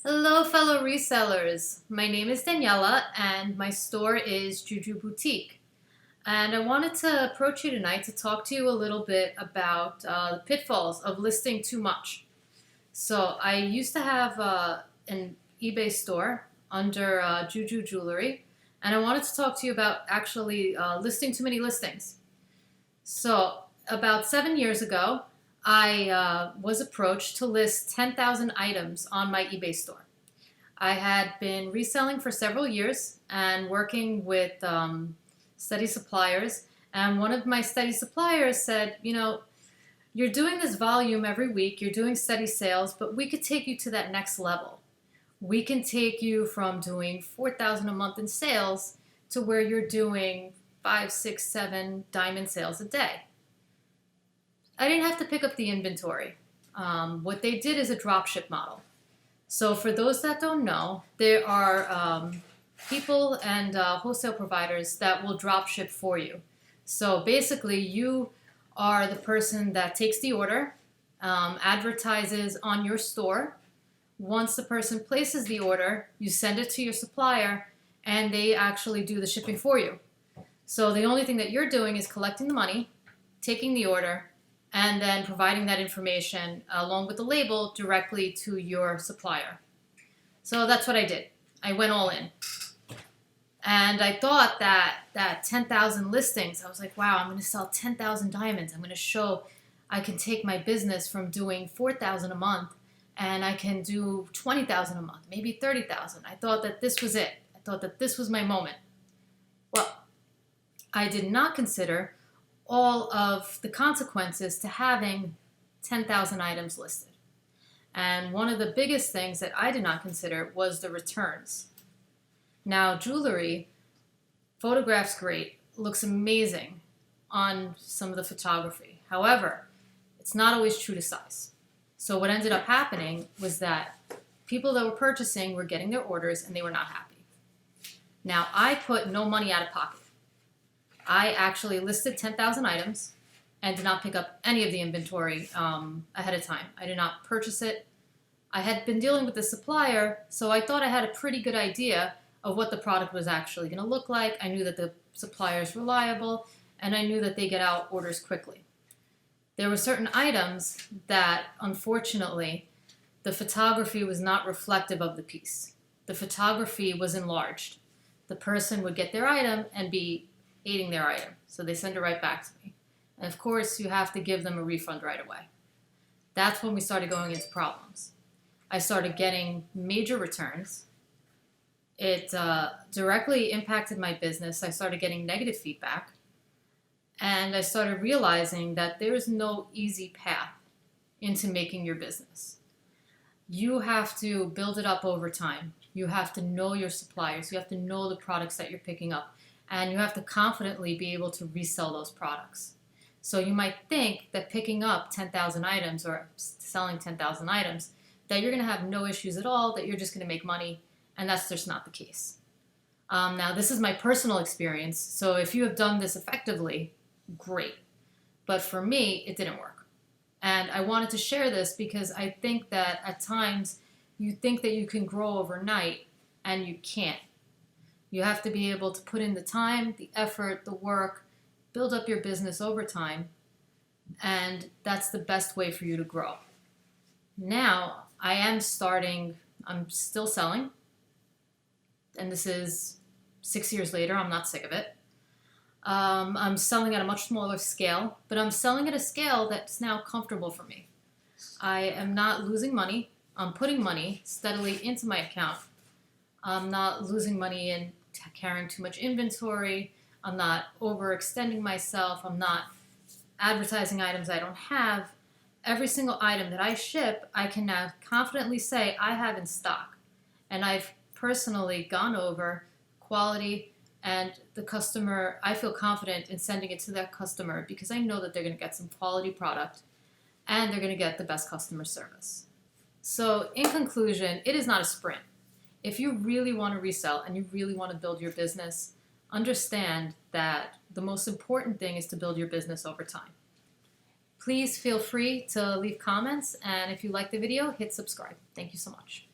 Hello, fellow resellers. My name is Daniela, and my store is Juju Boutique. And I wanted to approach you tonight to talk to you a little bit about the pitfalls of listing too much. So I used to have an eBay store under Juju Jewelry, and I wanted to talk to you about actually listing too many listings. So about 7 years ago, I was approached to list 10,000 items on my eBay store. I had been reselling for several years and working with steady suppliers. And one of my steady suppliers said, you're doing this volume every week, you're doing steady sales, but we could take you to that next level. We can take you from doing 4,000 a month in sales to where you're doing 5, 6, 7 diamond sales a day. I didn't have to pick up the inventory. What they did is a dropship model. So for those that don't know, there are people and wholesale providers that will dropship for you. So basically, you are the person that takes the order, advertises on your store. Once the person places the order, you send it to your supplier, and they actually do the shipping for you. So the only thing that you're doing is collecting the money, taking the order, and then providing that information along with the label directly to your supplier. So that's what I did. I went all in. And I thought that 10,000 listings, I was like, wow, I'm going to sell 10,000 diamonds. I'm going to show I can take my business from doing 4,000 a month and I can do 20,000 a month, maybe 30,000. I thought that this was it. I thought that this was my moment. Well, I did not consider all of the consequences to having 10,000 items listed. And one of the biggest things that I did not consider was the returns. Now, jewelry photographs great, looks amazing on some of the photography. However, it's not always true to size. So what ended up happening was that people that were purchasing were getting their orders and they were not happy. Now, I put no money out of pocket. I actually listed 10,000 items and did not pick up any of the inventory ahead of time. I did not purchase it. I had been dealing with the supplier, so I thought I had a pretty good idea of what the product was actually going to look like. I knew that the supplier is reliable, and I knew that they get out orders quickly. There were certain items that, unfortunately, the photography was not reflective of the piece. The photography was enlarged. The person would get their item and be hating their item, so they send it right back to me. And of course, you have to give them a refund right away. That's when we started going into problems. I started getting major returns. It directly impacted my business. I started getting negative feedback, and I started realizing that there is no easy path into making your business. You have to build it up over time. You have to know your suppliers. You have to know the products that you're picking up. And you have to confidently be able to resell those products. So you might think that picking up 10,000 items or selling 10,000 items, that you're going to have no issues at all, that you're just going to make money, and that's just not the case. Now, this is my personal experience, so if you have done this effectively, great. But for me, it didn't work. And I wanted to share this because I think that at times you think that you can grow overnight, and you can't. You have to be able to put in the time, the effort, the work, build up your business over time, and that's the best way for you to grow. Now, I'm still selling, and this is 6 years later. I'm not sick of it. I'm selling at a much smaller scale, but I'm selling at a scale that's now comfortable for me. I am not losing money. I'm putting money steadily into my account. I'm not losing money in carrying too much inventory. I'm not overextending myself. I'm not advertising items I don't have. Every single item that I ship, I can now confidently say I have in stock. And I've personally gone over quality and the customer. I feel confident in sending it to that customer because I know that they're going to get some quality product and they're going to get the best customer service. So in conclusion, it is not a sprint. If you really want to resell and you really want to build your business, understand that the most important thing is to build your business over time. Please feel free to leave comments, and if you like the video, hit subscribe. Thank you so much.